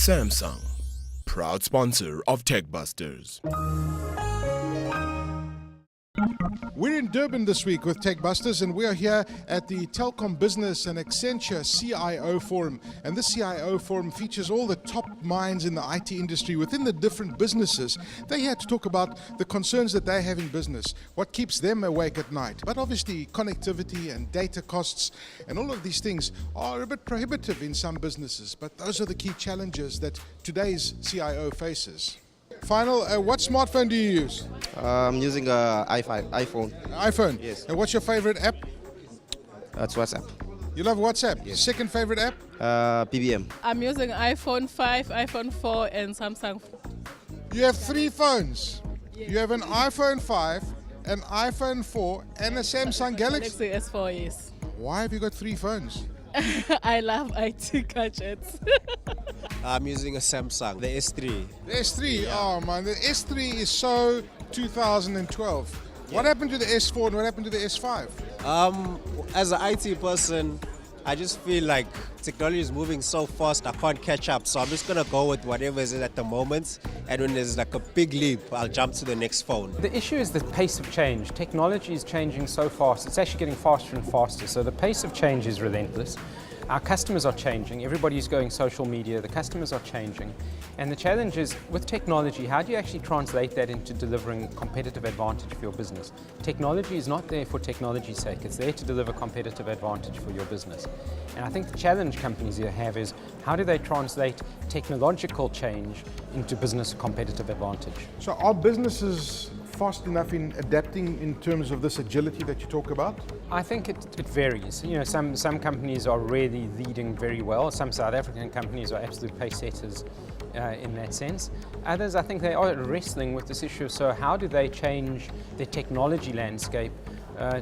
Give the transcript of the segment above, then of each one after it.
Samsung, proud sponsor of TechBusters. We're in Durban this week with TechBusters, and we are here at the Telkom Business and Accenture CIO Forum. And this CIO Forum features all the top minds in the IT industry within the different businesses. They're here to talk about the concerns that they have in business, what keeps them awake at night. But obviously, connectivity and data costs and all of these things are a bit prohibitive in some businesses. But those are the key challenges that today's CIO faces. Final, what smartphone do you use? I'm using an iPhone. iPhone? Yes. And what's your favorite app? That's WhatsApp. You love WhatsApp? Yes. Second favorite app? PBM. I'm using iPhone 5, iPhone 4 and Samsung. You have three phones. Yes. You have an iPhone 5, an iPhone 4 and a Samsung Galaxy. Galaxy S4, yes. Why have you got three phones? I love IT gadgets. I'm using a Samsung, the S3. The S3, oh man, the S3 is so 2012. What happened to the S4 and what happened to the S5? As an IT person, I just feel like technology is moving so fast, I can't catch up. So I'm just going to go with whatever is at the moment. And when there's like a big leap, I'll jump to the next phone. The issue is the pace of change. Technology is changing so fast. It's actually getting faster and faster. So the pace of change is relentless. Our customers are changing. Everybody's going social media. The customers are changing. And the challenge is, with technology, how do you actually translate that into delivering competitive advantage for your business? Technology is not there for technology's sake. It's there to deliver competitive advantage for your business. And I think the challenge companies here have is, how do they translate technological change into business competitive advantage? So are businesses fast enough in adapting in terms of this agility that you talk about? I think it varies. You know, some companies are really leading very well. Some South African companies are absolute pace setters in that sense. Others, I think they are wrestling with this issue. So how do they change their technology landscape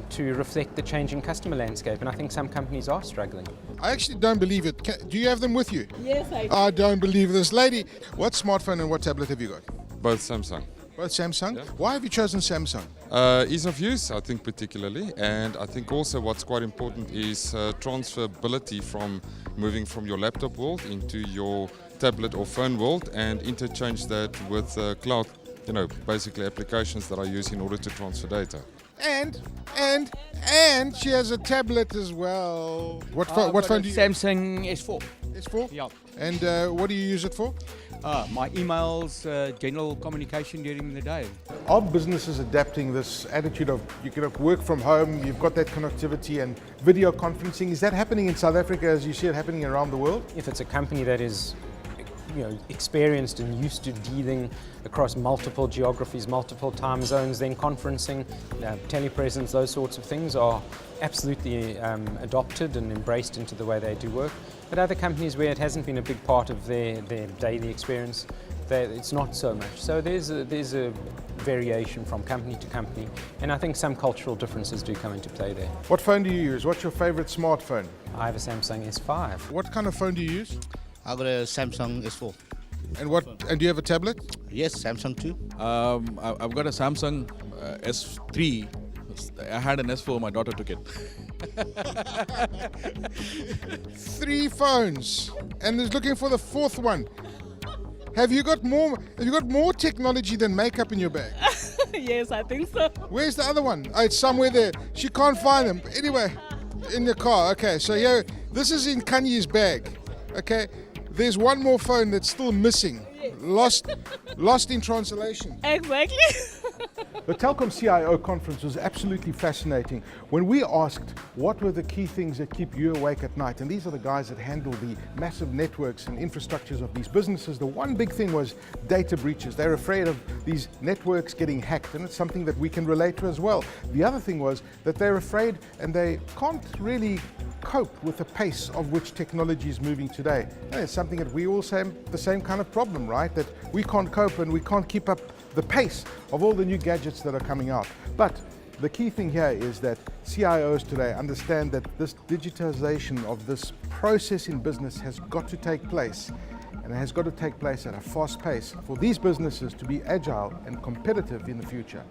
to reflect the changing customer landscape? And I think some companies are struggling. I actually don't believe it. Do you have them with you? Yes, I do. I don't believe this. Lady, what smartphone and what tablet have you got? Both Samsung. Both Samsung? Yeah. Why have you chosen Samsung? Ease of use, I think, particularly, and I think also what's quite important is transferability from moving from your laptop world into your tablet or phone world, and interchange that with cloud, basically applications that I use in order to transfer data. And she has a tablet as well. What phone do you use? Samsung S4. S4? Yeah. And what do you use it for? My emails, general communication during the day. Are businesses adapting this attitude of you can work from home, you've got that connectivity and video conferencing? Is that happening in South Africa as you see it happening around the world? If it's a company that is experienced and used to dealing across multiple geographies, multiple time zones, then conferencing, telepresence, those sorts of things are absolutely adopted and embraced into the way they do work. But other companies where it hasn't been a big part of their daily experience, it's not so much. So there's a variation from company to company, and I think some cultural differences do come into play there. What phone do you use? What's your favorite smartphone? I have a Samsung S5. What kind of phone do you use? I've got a Samsung S4. And do you have a tablet? Yes, Samsung too. I've got a Samsung S3. I had an S4, my daughter took it. Three phones, and is looking for the fourth one. Have you got more technology than makeup in your bag? Yes, I think so. Where's the other one? Oh, it's somewhere there. She can't find them. Anyway, in the car. Okay, so here, this is in Kanye's bag. Okay, there's one more phone that's still missing. Lost in translation. Exactly. The Telkom CIO conference was absolutely fascinating. When we asked what were the key things that keep you awake at night, and these are the guys that handle the massive networks and infrastructures of these businesses, the one big thing was data breaches. They're afraid of these networks getting hacked, and it's something that we can relate to as well. The other thing was that they're afraid and they can't really cope with the pace of which technology is moving today. And it's something that we all have the same kind of problem, right? That we can't cope and we can't keep up the pace of all the new gadgets that are coming out. But the key thing here is that CIOs today understand that this digitization of this process in business has got to take place, and it has got to take place at a fast pace for these businesses to be agile and competitive in the future.